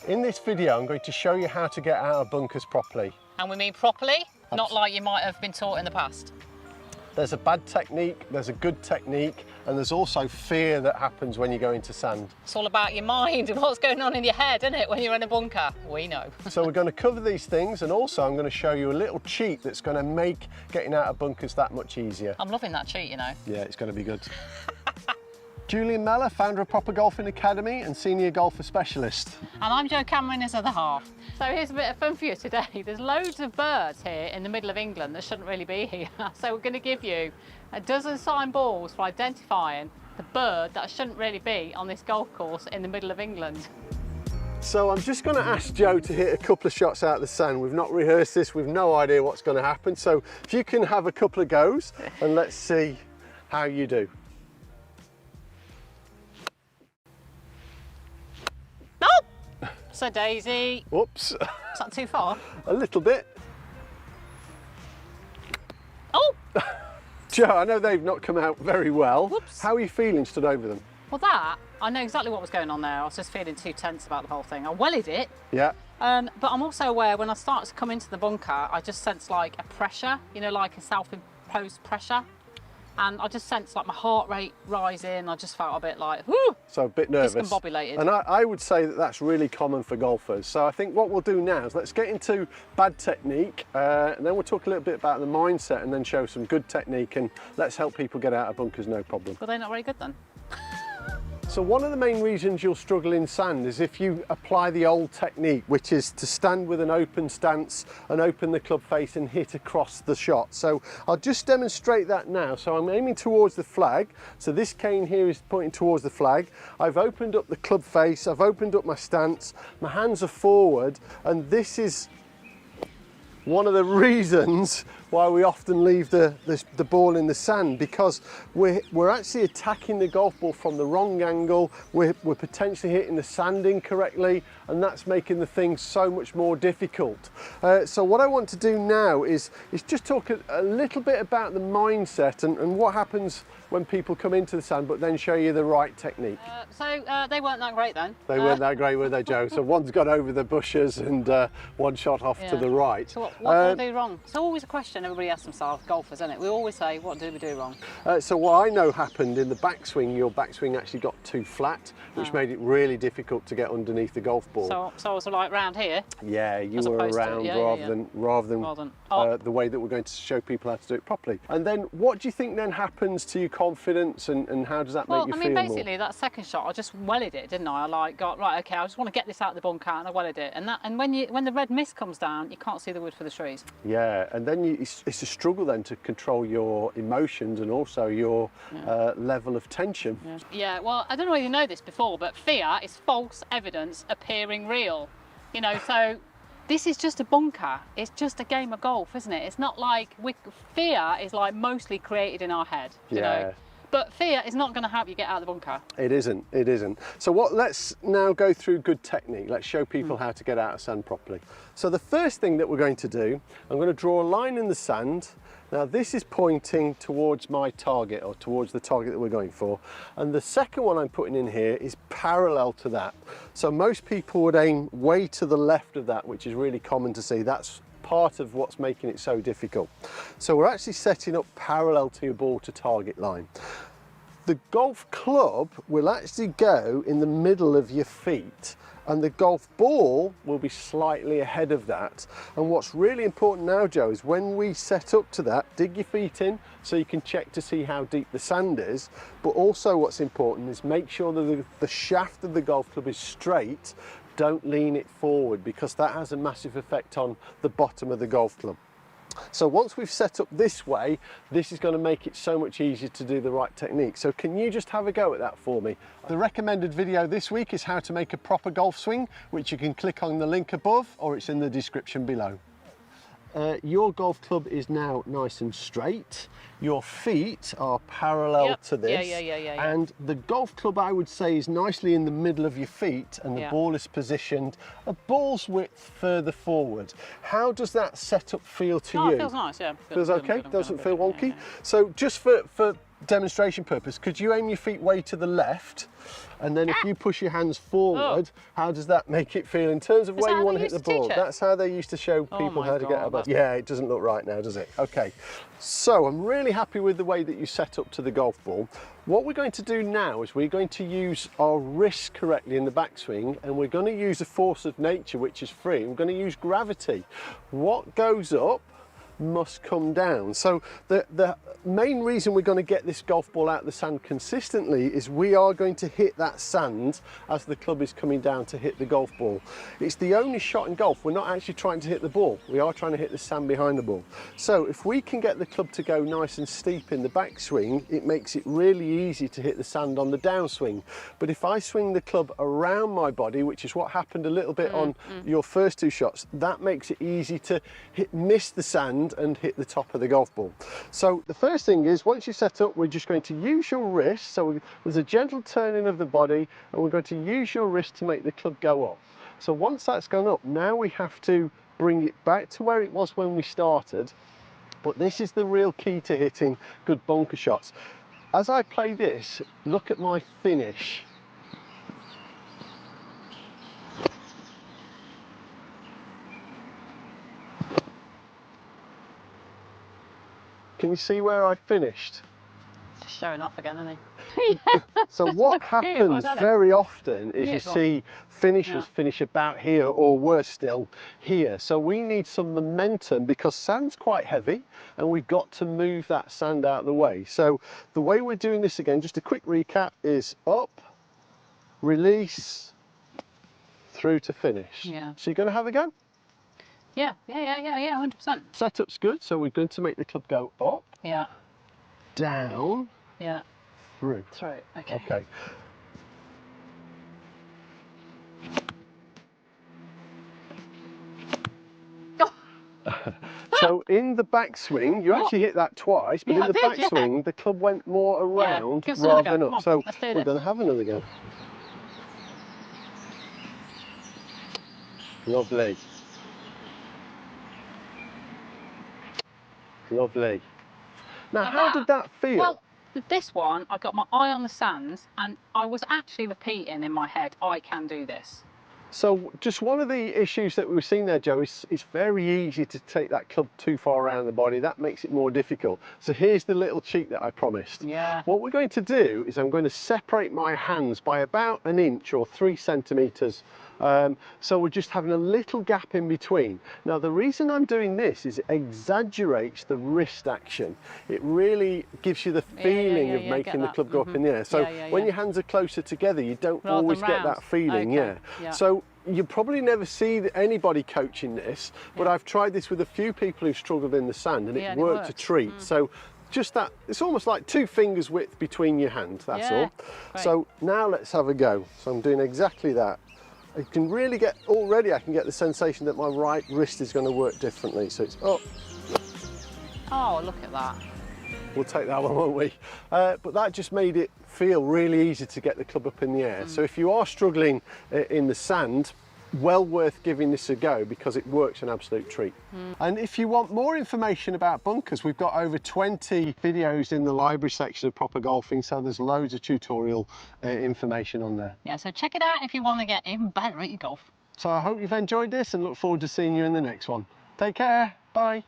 In this video, I'm going to show you how to get out of bunkers properly. And we mean properly, not like you might have been taught in the past. There's a bad technique, there's a good technique, and there's also fear that happens when you go into sand. It's all about your mind and what's going on in your head, isn't it, when you're in a bunker? We know. So we're going to cover these things, and also I'm going to show you a little cheat that's going to make getting out of bunkers that much easier. I'm loving that cheat, you know. Yeah, it's going to be good. Julian Mellor, founder of ProperGolfing Academy and senior golfer specialist. And I'm Jo Cameron, his other half. So here's a bit of fun for you today. There's loads of birds here in the middle of England that shouldn't really be here. So we're going to give you a dozen sign balls for identifying the bird that shouldn't really be on this golf course in the middle of England. So I'm just going to ask Joe to hit a couple of shots out of the sand. We've not rehearsed this, we've no idea what's going to happen. So if you can have a couple of goes and let's see how you do. So Daisy. Whoops. Is that too far? A little bit. Oh! Joe, I know they've not come out very well. Whoops. How are you feeling stood over them? Well, I know exactly what was going on there. I was just feeling too tense about the whole thing. I wellied it. Yeah. But I'm also aware when I started to come into the bunker, I just sensed like a pressure, you know, like a self-imposed pressure. And I just sensed like my heart rate rising. I just felt a bit like, whoo! So a bit nervous. Discombobulated. And I would say that that's really common for golfers. So I think what we'll do now is let's get into bad technique and then we'll talk a little bit about the mindset and then show some good technique and let's help people get out of bunkers no problem. Well, they're not very good then. So one of the main reasons you'll struggle in sand is if you apply the old technique, which is to stand with an open stance and open the club face and hit across the shot. So I'll just demonstrate that now. So I'm aiming towards the flag. So this cane here is pointing towards the flag. I've opened up the club face, I've opened up my stance, my hands are forward, and this is one of the reasons why we often leave the ball in the sand, because we're actually attacking the golf ball from the wrong angle, we're potentially hitting the sand incorrectly, and that's making the thing so much more difficult. So what I want to do now is just talk a little bit about the mindset and what happens when people come into the sand, but then show you the right technique. So they weren't that great then? They weren't that great, were they, Joe? So one's got over the bushes and one shot off to the right. So what did we do wrong? It's always a question everybody asks themselves, golfers, isn't it? We always say, what did we do wrong? So what I know happened in the backswing, your backswing actually got too flat, which made it really difficult to get underneath the golf ball. So I was like round here? Yeah, you were around rather than the way that we're going to show people how to do it properly. And then what do you think then happens to your confidence and how does that make you feel more? Basically that second shot, I just wellied it, didn't I? I like got, right, okay, I just want to get this out of the bunker and I wellied it. And when the red mist comes down, you can't see the wood for the trees. Yeah, and then it's a struggle then to control your emotions and also your level of tension. Yeah, well, I don't know whether you know this before, but fear is false evidence appearing real. You know, so this is just a bunker. It's just a game of golf, isn't it? It's not like fear is like mostly created in our head. You know? But fear is not going to help you get out of the bunker. It isn't, it isn't. So let's now go through good technique. Let's show people how to get out of sand properly. So the first thing that we're going to do, I'm going to draw a line in the sand. Now this is pointing towards my target or towards the target that we're going for. And the second one I'm putting in here is parallel to that. So most people would aim way to the left of that, which is really common to see. That's part of what's making it so difficult. So we're actually setting up parallel to your ball to target line. The golf club will actually go in the middle of your feet and the golf ball will be slightly ahead of that. And what's really important now, Joe, is when we set up to that, dig your feet in so you can check to see how deep the sand is, but also what's important is make sure that the shaft of the golf club is straight. Don't lean it forward because that has a massive effect on the bottom of the golf club. So once we've set up this way, this is going to make it so much easier to do the right technique. So can you just have a go at that for me? The recommended video this week is how to make a proper golf swing, which you can click on the link above or it's in the description below. Your golf club is now nice and straight. Your feet are parallel to this. And the golf club, I would say, is nicely in the middle of your feet and the ball is positioned a ball's width further forward. How does that setup feel to you? It feels nice, yeah. Feels okay? Doesn't feel wonky? So just for demonstration purpose, could you aim your feet way to the left? And then if you push your hands forward, how does that make it feel in terms of where you want to hit the ball? That's how they used to show people how to get a ball. Yeah, it doesn't look right now, does it? Okay, so I'm really happy with the way that you set up to the golf ball. What we're going to do now is we're going to use our wrists correctly in the backswing, and we're going to use a force of nature which is free. We're going to use gravity. What goes up must come down. So the main reason we're going to get this golf ball out of the sand consistently is we are going to hit that sand as the club is coming down to hit the golf ball. It's the only shot in golf we're not actually trying to hit the ball, we are trying to hit the sand behind the ball. So if we can get the club to go nice and steep in the backswing, it makes it really easy to hit the sand on the downswing. But if I swing the club around my body, which is what happened a little bit on your first two shots, that makes it easy to miss the sand and hit the top of the golf ball. So the first thing is, once you set up, we're just going to use your wrist. So there's a gentle turning of the body, and we're going to use your wrist to make the club go up. So once that's gone up, now we have to bring it back to where it was when we started. But this is the real key to hitting good bunker shots. As I play this, look at my finish. Can you see where I finished? Just showing off again, isn't he? So what happens very often is you see finishers finish about here, or worse still, here. So we need some momentum because sand's quite heavy and we've got to move that sand out of the way. So the way we're doing this again, just a quick recap, is up, release, through to finish. Yeah. So you're going to have a go? Yeah, 100%. Setup's good, so we're going to make the club go up, down, through. Through, okay. Okay. So in the backswing, you actually hit that twice, but in the backswing, the club went more around rather than up. So we're going to have another go. Lovely. Lovely. Now, how did that feel? Well, this one, I got my eye on the sands, and I was actually repeating in my head, I can do this. So just one of the issues that we've seen there, Joe, is it's very easy to take that club too far around the body. That makes it more difficult. So here's the little cheat that I promised. Yeah. What we're going to do is I'm going to separate my hands by about 1 inch or 3 centimetres. So we're just having a little gap in between. Now the reason I'm doing this is it exaggerates the wrist action. It really gives you the feeling of making the club go up in the air. So when your hands are closer together, you don't always get that feeling. So you probably never see anybody coaching this, but I've tried this with a few people who've struggled in the sand, and it worked a treat. So just that, it's almost like 2 fingers width between your hands, that's all. Great. So now let's have a go. So I'm doing exactly that. I can really get, already I can get the sensation that my right wrist is going to work differently. So it's up. Oh, look at that. We'll take that one, won't we? But that just made it feel really easy to get the club up in the air. So if you are struggling in the sand, well worth giving this a go because it works an absolute treat. And if you want more information about bunkers, we've got over 20 videos in the library section of Proper Golfing, so there's loads of tutorial information on there. Yeah, so check it out if you want to get even better at your golf. So I hope you've enjoyed this and look forward to seeing you in the next one. Take care, bye.